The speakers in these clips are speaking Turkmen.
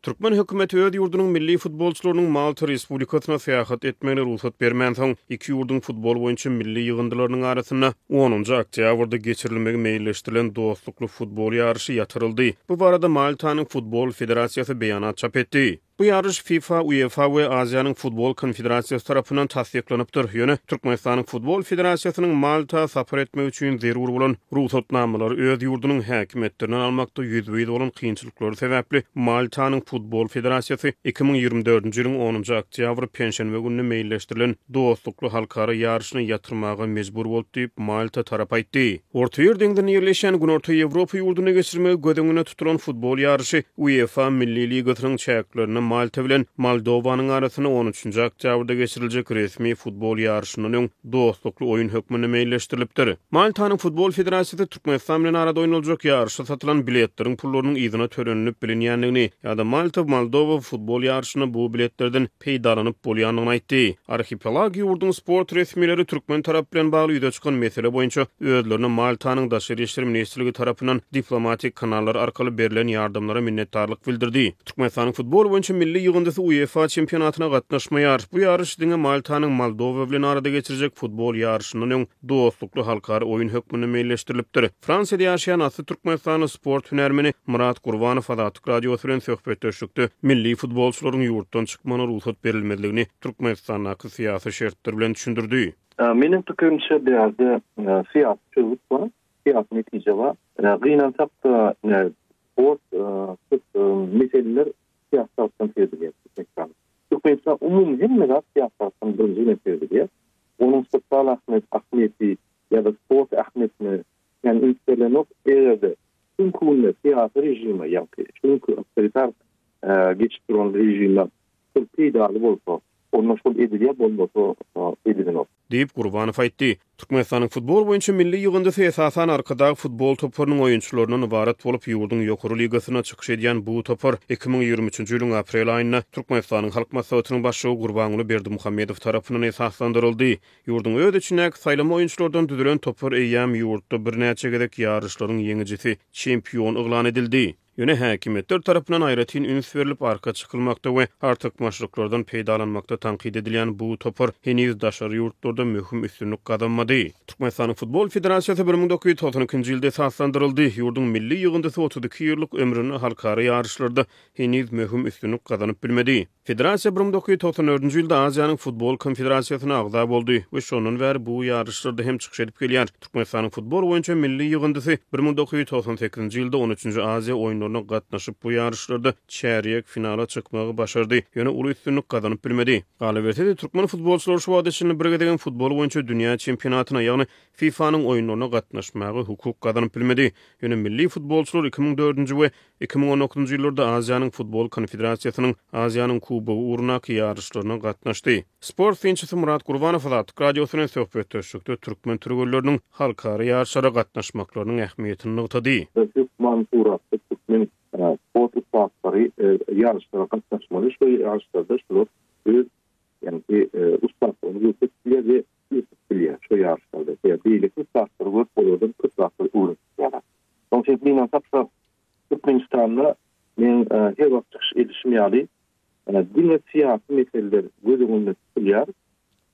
Türkmen hökümeti öz ýurdunyň milli futbolçylarynyň Malta Respublikasyna seýahat etmegine ruhsat bermän soň iki ýurdun futbol boýunça milli ýygyndalarynyň arasyna 10 oktýabrda geçirilmegi meýilleşdirilen dostlukly futbol ýarşy ýatyryldy. Bu barada Maltanyň futbol federasiýasy beýanat çap etdi. Bu yarış FIFA, UEFA ve Aziýanyň Futbol Konfederasiýasy tarapyndan tasdiklanypdyr. Ýöne Türkmenistanyň Futbol Federasiýasynyň Malta sapar etmek üçin zerur bolan ruhsatnamalary öz ýurdunyň häkimetlerinden almakda ýüzbeýiz bolan kynçylyklary sebäpli Maltanyň Futbol Federasiýasy 2024-nji ýylyň 10 oktyabr penşenbe gününe meýilleşdirilen dostlukly halkara ýarşyny ýatyrmaga mejbur bolup diýip Malta tarap aýtdy. Orta ýer deňden ýerleşen Günorta Ýewropa ýurduny geçirmegi gödeňine tutulan futbol ýarşy UEFA Milli Ligasynyň çäklerini Malta bilen Moldowanyň arasyna 13 oktýabrda geçiriljek resmi futbol ýarşynyň dostlukly oýun hökmüne meýilleşdirilipdir. Maltanyň Futbol Federasiýasy Türkmenistan bilen arada oýnalyjak ýarşa satylan biletleriň pullarynyň ýygyna törenilip bilinýändigini ýa-da Malta Moldowa futbol ýarşyny bu biletlerden peýdalanyp bolýanlygyny aýtdy. Arhipelag ýurdun sport resmileri Türkmen tarap bilen bagly ýüze çykan mesele boýunça özlerini Maltanyň daşary işleri ministrligi tarapyndan diplomatik kanallar arkaly berilen ýardymlara minnetdarlyk bildirdi. Türkmenistanyň futbol boýunça milli ýygyndasy UEFA çempionatyna gatnaşmaýar. Bu ýarış diňe Maltanyň Moldowa bilen arada geçirecek futbol ýarşynyň dostlukly halkara oýun hökmüne meýilleşdirilipdir. Fransiýada ýaşaýan asly Türkmenistanyň sport hünärmeni Murat Gurbanow Adatyk radiosu bilen söhbetleşdi. Milli futbolçylaryň ýurtdan çykmagyna ruhsat berilmediligini Türkmenistanyň syýasy şertleri bilen düşündirdi. Menin pikrimçe beýerde syýasy çözüp bar, syýasy netije bar. Gynansak da sport meseleler siyasattan tezgah etmekten. Türkmenistan umum hemmede siyasattan birinci meseledi. Onun sosyal ahmeti ya da sport ahmetini yani ülkelerine eğerde çünkü siyasi rejimi yapıyor. Çünkü otoriter geçip duran rejimler peýdaly bolsa onun şol ediliyor bolmasa edilen deyip Gurbanow aýtdy. Türkmenistanyň futbol boýunça milli ýygyndasy esasan arkadaky futbol toparynyň oýunçylarynyň ibaret bolup ýurdun ýokary ligasyna çykyş edýän bu topar 2023-nji ýylyň aprel aýynda Türkmenistanyň halk maslahatynyň başçy Gurbanuly Berdimuhammedow tarapyndan esaslandyryldy. Ýurdun öz içindäki saýlama oýunçylardan düzülen topar eýýam ýurtda bir näçe gedek ýarışlaryň ýeňijisi çempion eglan edildi. Ýöne häkimetler tarapyndan aýratyn üns berilip arka çykylmakda we artyk maşruklardan peýdalanmakda tanqid edilýän bu topar heniz daşary ýurtlarda möhüm üstünlük kazanmady. Türkmenistanyň Futbol Federasiýasy 1992-nji ýylda esaslandyryldy. Ýurdun milli ýygyndasy 32 ýyllyk ömrüni halkara ýarışlarda heniz möhüm üstünlük kazanyp bilmedi. Federasiýa 1994-nji ýylda Aziýanyň Futbol Konfederasiýasyna agza boldy we şonun bäri bu ýarışlarda hem çykyş edip gelýär. Türkmenistanyň futbol boýunça milli ýygyndasy 1998-nji ýylda 13-nji Aziýa oýunlaryna gatnaşyp bu ýarışlarda çäriýek finala çykmagy başardy. Ýöne uly üstünlük kazanyp bilmedi. Galabetlerde türkmen futbolçylary şu wagtda birgedegen futbol boýunça dünýä çempionatyna ýagny FIFA-nyň oýunlaryna gatnaşmagy hukuk kazanyp bilmedi. Ýöne milli futbolçylar 2004-nji we 2019-njy ýyllarda Aziýanyň Futbol Konfederasiýasynyň Aziýanyň kubogy urnak ýarışlaryna gatnaşdy. Sport finçisi Murat Gurbanow Adatyk radiosu bilen söhbetleşdi. Türkmen türgörleriniň halkara ýarşlara gatnaşmaklarynyň ähmiýetini nugtady. Türkmen sport ustaları yarışlara katlaşmalı. Şu yarışlarda şu yani ustalarını götürüyor ve götürüyor şu yarışlarda. Yani birlik ustaları götürüyordan kıtrakları uğraşıyorlar. Onun için benim tapsa Türkmenistan'da ben her vakit erişmeyeli dinle siyasi meseleler göz önünde tutuluyor.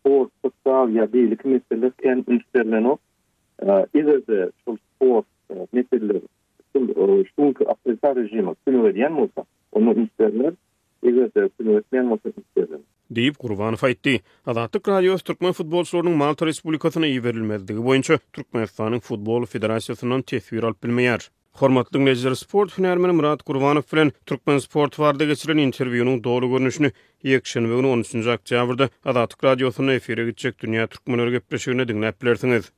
Sport, sosyal ya birlik meseleler kendi üstlerine ileride şu sport meseleler çünkü otoriter rejimi tünüvediyen olsa onu isterler, eğer tünüvetmeyen olsa isterler. Deyip Gurbanow aýtdy. Adatyk radiosu Türkmen futbolçylarynyň Malta Respublikasyna iýerilmezligi boýunça Türkmenistanyň Futbol Federasiýasynyň tesbir alyp bilmeýär. Hormatly dinleýijiler, sport hünärmeni Murat Gurbanow bilen Türkmen Sport barada geçirilen interwýunyň dogry görnüşini ýekşenbe günü 13 oktýabrda Adatyk radiosyna efire gitjek dünýä türkmenleri gepleşigine diňläp bilersiňiz.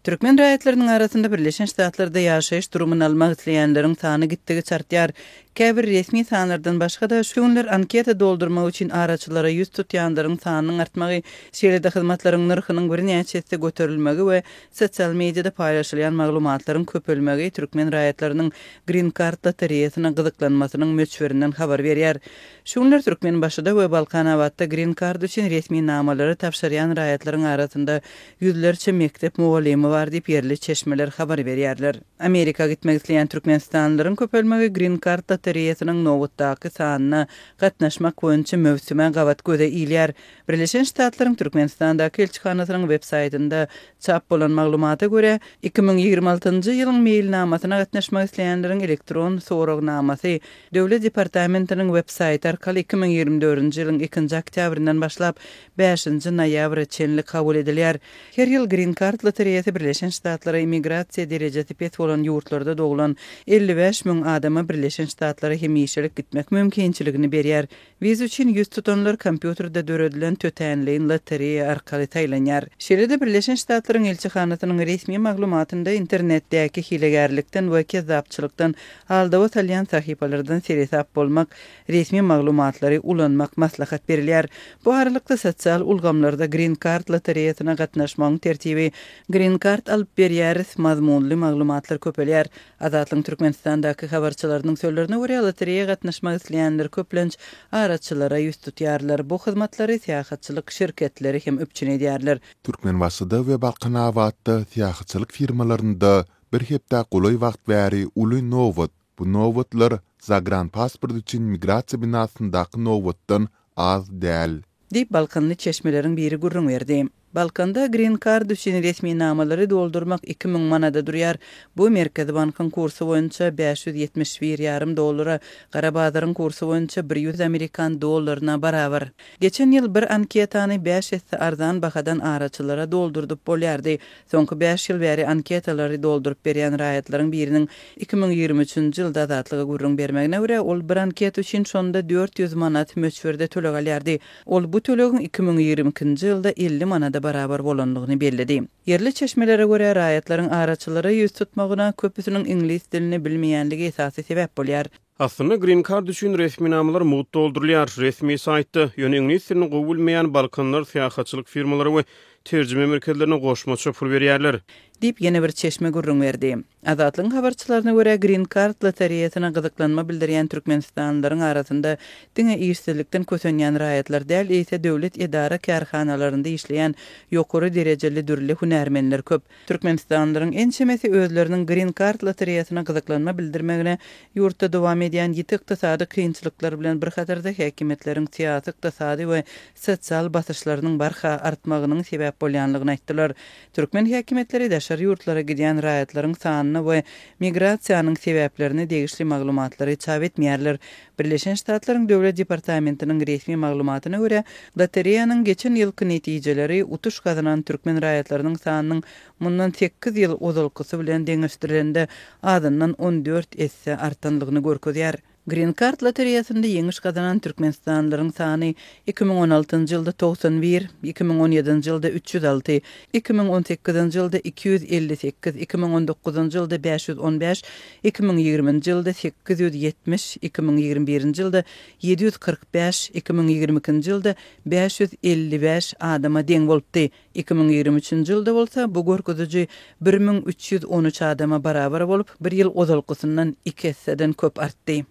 Türkmen raýatlarynyň arasynda Birleşen Ştatlarda ýaşaýyş durumyny almak isleýänleriň sany gitdigi çartýar. Käbir resmi sanlardan başga da şuňlar anketa doldurmak üçin araçylara yüz tutýanlaryň sanynyň artmagy, şeýle-de hyzmatlaryň narhynyň bir näçesi göterilmegi we sosial mediada paýlaşylýan maglumatlaryň köpelmegi türkmen raýatlarynyň Green Card lotereýasyna gyzyklanmasynyň möçberinden habar berýär. Şuňlar türkmen başyda we Balkanawatda Green Card üçin resmi namalary tapşyrýan raýatlaryň arasynda yüzlerçe mektep muallimi bar diýip yerli çeşmeler habar berýärler. Amerika gitmek isleýän türkmenstanlylaryň köpelmegi Green Card lotereýasynyň nowatdaky sanyna gatnaşmak boýunça mövsüme gawat göze ilýär. Birleşen Ştatlaryň Türkmenistandaky elçihanasynyň web saytynda çap bolan maglumata görä 2026-njy ýylyň mailnamasyna gatnaşmak isleýänleriň elektron soragnamasy Döwlet Departamentiniň web saýty arkaly 2024-nji ýylyň 2-nji oktýabryndan başlap 5-nji noýabra çenli kabul edilýär. Her ýyl Green Card lotereýasy Birleşen Ştatlara immigrasiýa derejesi pet bolan ýurtlarda doglan 55.000 adama Birleşen Ştatlara hemişelik gitmek mümkinçiligini berýär. Wiz üçin yüz tutanlar kompýuterda döredilen tötänliğin lotereýa arkaly taýlanýar. Şeýle-de Birleşen Ştatlaryň elçihanasynyň resmi maglumatynda internetdäki hilegärlikden we kezzapçylykdan aldawa talýan sahypalardan seresap bolmak, resmi maglumatlary ulanmak maslahat berilýär. Bu aralykda sosial ulgamlarda Green Card lotereýasyna gatnaşmagyň tertibi Green Card alyp berýär mazmunly maglumatlar köpelýär. Azatlyň Türkmenistandaky habarçylarynyň sözlerine görä lotereýa gatnaşmak isleýänler köplenç araçylara yüz tutýarlar. Bu hyzmatlary syýahatçylyk şirketleri hem öpçün edýärler. Türkmenbaşyda we Balkanawatda syýahatçylyk firmalarynda bir hepde golay wagt bäri uly nowat. Bu nowatlar zagran pasport üçin migrasiýa binasyndaky nowatdan az däl. Diýip Balkanly çeşmeleriň biri gurrun berdi. Balkanda Green Card üçin resmi namalary doldurmak 2000 manada durýar. Bu Merkezi Bankyň kursu boýunça $571,5 Garabazaryň kursu boýunça 100 Amerikan dollaryna barabar. Geçen ýyl bir anketany 5 esse arzan bahadan araçylara doldurdup bolýardy. Soňky 5 ýyl bäri anketalary doldurup berýän raýatlaryň biriniň 2023-nji ýylda azatlyga gurrun bermegine görä ol bir anket üçin şonda 400 manat möçberde töleg alýardy. Ol bu tölegin 2022-nji ýylda 50 manada barabar bolanlygyny belledi. Yerli çeşmelere görä raýatlaryň araçylara yüz tutmagyna köpüsiniň ingliz dilini bilmeýänligi esasy sebäp bolýar. Aslında Green Card üçün resmi namalar mut doldurulýar. Resmi saýtda ýöne ingliz dilini gowulmaýan Balkanlar syýahatçylyk firmalary we terjime merkezlerine goşmaça pul berýärler. Diýip ýene bir çeşme gurrun berdi. Azatlyň habarçylaryna görä Green Card lotereýasyna gyzyklanma bildirýän türkmenistanlylaryň arasynda diňe iýişçilikden kösenýän raýatlar däl ise döwlet edara kärhanalarynda işleýän ýokary derejeli dürli hunärmenler köp. Türkmenistanlylaryň ençemesi özleriniň Green Card lotereýasyna gyzyklanma bildirmegine ýurtda dowam edýän ýiti ykdysady kynçylyklar bilen bir hatarda häkimetleriň syýasy, ykdysady we sosial basyşlarynyň barha artmagynyň sebäp bolýanlygyny aýtdylar. Türkmen häkimetleri daşary ýurtlara gidýän raýatlaryň sanyny we migrasiýanyň sebäplerini degişli maglumatlary çap etmeýärler. Birleşen Ştatlaryň Döwlet Departamentiniň resmi maglumatyna görä, lotereýanyň geçen ýylky netijeleri utuş gazanan türkmen raýatlarynyň sanynyň mundan 8 ýyl uzalkysy bilen deňişdirilende adyndan 14 esse artanlygyny görkezýär. Green Card lotereýasynda ýeňiş gazanan türkmenistanlylaryň sany 2016-njy ýylda 91, 2017-nji ýylda 306, 2018-nji ýylda 258, 2019-njy ýylda 515, 2020-nji ýylda 870, 2021-nji ýylda 745, 2022-nji ýylda 555 adama deň bolupdy. 2023-nji ýylda bolsa bu görkeziji 1313 adama barabar bolup, bir ýyl ozalkysyndan 2 esseden köp artdy.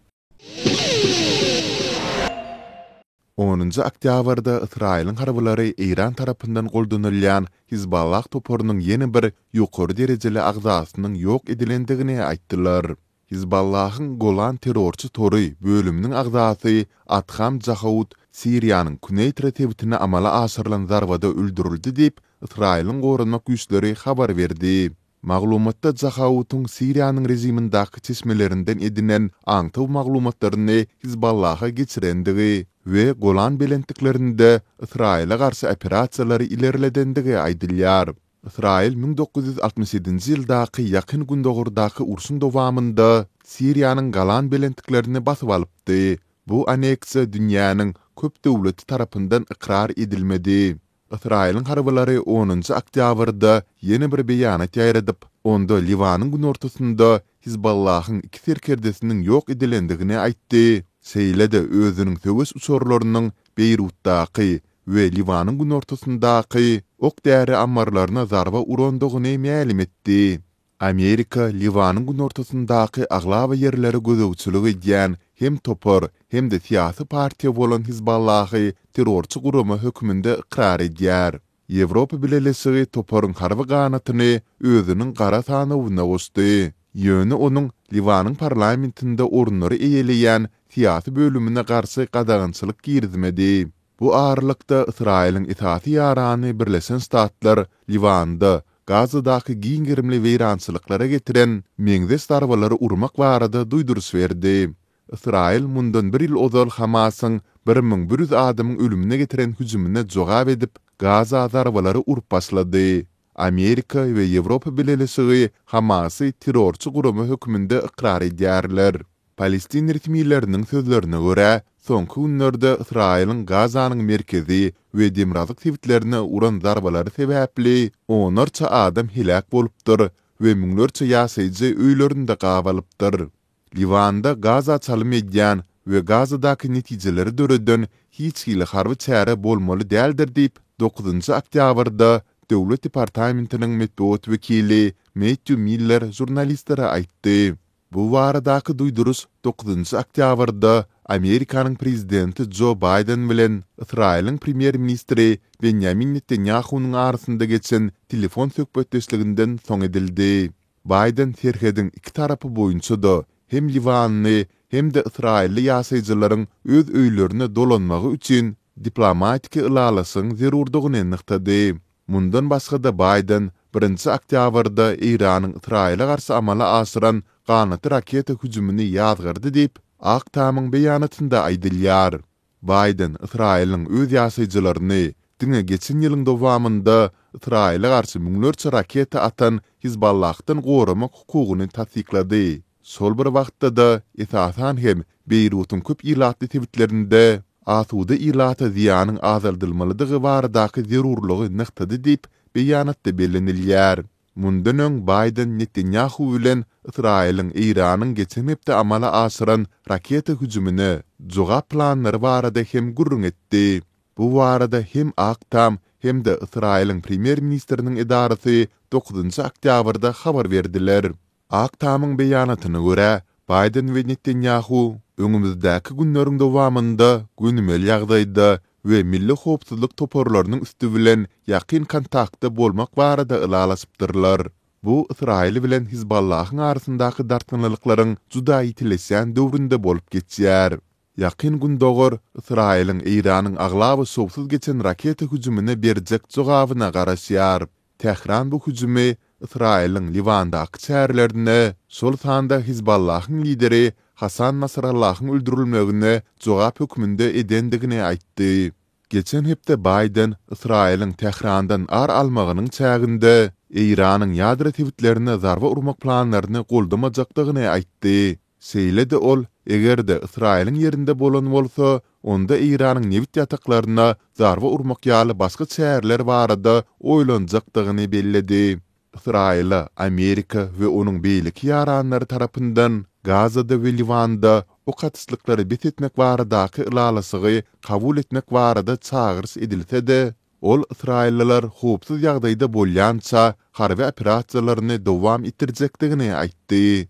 10-njy oktýabrda Israýlyň harbalary Iran tarapyndan goldanylýan Hizballah toporunyň ýene bir ýokary derejeli agzasynyň ýok edilendigini aýtdylar. Hizballahyň Golan terrorçy tory bölüminiň agzasy Atham Jahout Siriýanyň Güney tertibine amala aşyrylan zarbada öldürildi diýip Israýlyň gorunmak güýçleri habar berdi. Maglumatda Jahout'un Siriýanyň rejimindaky çeşmelerinden edinen aňtaw maglumatlaryny Hizballaha geçirendigi we Golan belentliklerinde Israýla garşy operasiýalary ilerledendigi aýdylýar. Israýil 1967-nji ýyldaky ýakyn gündogurdaky urşun dowamında Siriýanyň Golan belentliklerini basyp alypdy. Bu aneksiýa dünýäniň köp döwleti tarapyndan ikrar edilmedi. Israýlyň harbalary 10-njy oktýabrda ýene bir beýanat ýaýradyp, Onda Liwanyň gün ortasynda Hizballahyň iki serkerdesiniň ýok edilendigini aýtdy. Seýle-de özüniň töwes uçurlarynyň Beýrutdaky we Liwanyň gün ortasyndaky ok däri ammarlaryna zarba urandygyny ma'lum etdi. Amerika Liwanyň gün ortasyndaky aglaba yerleri gözegçiligi edýän hem topar hem de siyasi partiýa bolan Hizballahy terrorçy gurumy hökmünde ikrar edýär. Ýewropa bilelisigi toparyň harby ganatyny özüniň gara sanawyna gosdy. Ýöne onuň Liwanyň parlamentinde orunlary eýeleýän siyasi bölümine garşy gadagynçylyk girizmedi. Bu ağırlykda Israiliň itaati ýarany Birleşen Ştatlar Liwanda Gazadaky giňgirimli weýrançylyklara getiren meňze sarbalary urmak barada duýdurys berdi. Israil mundan bir ýyl ozal Hamasyň 1100 adamyň ölümine getiren hüjümine jogap edip Gaza zarbalary urup başlady. Amerika we Ýewropa bilelisigi Hamasy terrorçy gurumy hökmünde ikrar edýärler. Palestin resmiýetleriniň sözlerine görä, soňky günlerde Israiliň Gazanyň merkezi we demirazyk sewitlerine uran zarbalary sebäpli onarça adam helak bolupdyr we müňlerçe ýaşaýjy öýlerinde gabalypdyr. Liwanda Gaza çalym edýän we Gazadaky netijeleri döreden hiç hili harby çäre bolmaly däldir diýip 9-njy oktýabrda Döwlet Departamentiniň medeniýet wekili Matthew Miller jurnalistlere aýtdy. Bu waradaky duýdurys 9-njy oktýabrda Amerikanyň prezidenti Joe Biden bilen Israiliň premier ministri Benjamin Netanyahu'nyň arasynda geçen telefon söhbetdeşliginden soň edildi. Biden serhediň iki tarapy boýunça da hem Liwanyny hem de Israilli ýaşaýjylaryň öz öýlerine dolanmagy üçin diplomatik ylalasyň zerurdygyny nyktady. Mundan başga da Biden 1-nji oktýabrda Iranyň Israile garşy amala asyran ganaty raketa hüjümini ýazgyrdy diýip Aktamyň beýanatynda aýdylýar. Biden Israiliň öz ýaşaýjylaryny diňe geçen ýylyň dowamında Israile garşy müňlerçe raketa atan Hizballahdan goramak hukugyny tasdiklady. Sol bir wagtda da esasan hem Beýrutyň köp ýylatly tebitlerinde asuda ýylata ziýanyň azaldylmalydygy baradaky zerurlygy nyktady diýip beýanatda bellenilýär. Mundan öň Biden Netanyahu bilen Israiliň Iranyň geçen hepde amala asyran raketa hüjümine jogap planlary barada hem gurrun etdi. Bu barada hem Aktam hem de Israiliň premier ministriniň edarasy 9-njy oktýabrda habar berdiler. Aktamyň beýanatyna görä, Biden we Netanyahu öňümüzdäki günleriň dowamında günümel ýagdaýda we milli howpsuzlyk toparlarynyň üstü bilen ýakyn kontaktda bolmak barada ylalasypdyrlar. Bu Israil bilen Hizballahyň arasyndaky dartynlyklaryň juda ýitileşen döwründe bolup geçýär. Ýakyn gündogor Israiliň Iranyň aglaba sowsuz geçen raketa hüjümine berjek jogabyna garaşýar. Tehran bu hüjümi Israiliň Liwandaky çärlerine, sol sanda Hizballahyň lideri Hasan Nasrallahyň öldürilmegine jogap hökmünde edendigini aýtdy. Geçen hepde Biden Israiliň Tehrandan ar almagynyň çäginde Iranyň ýadro tewitlerine zarba urmak planlaryny goldamajakdygyny aýtdy. Seýle-de ol, egerde Israiliň ýerinde bolan bolsa, onda Iranyň newit ýataklaryna zarba urmak ýaly başga çärler barada oýlanjakdygyny belledi. Israila, Amerika we onuň beýleki ýaranlary tarapyndan Gazada we Liwanda o katyslyklary betetmek baradaky ylalasygy kabul etmek barada çağırys edilse-de, ol Israilliler howpsuz ýagdaýda bolýança harby operasiýalaryny dowam etdirjekdigini aýtdy.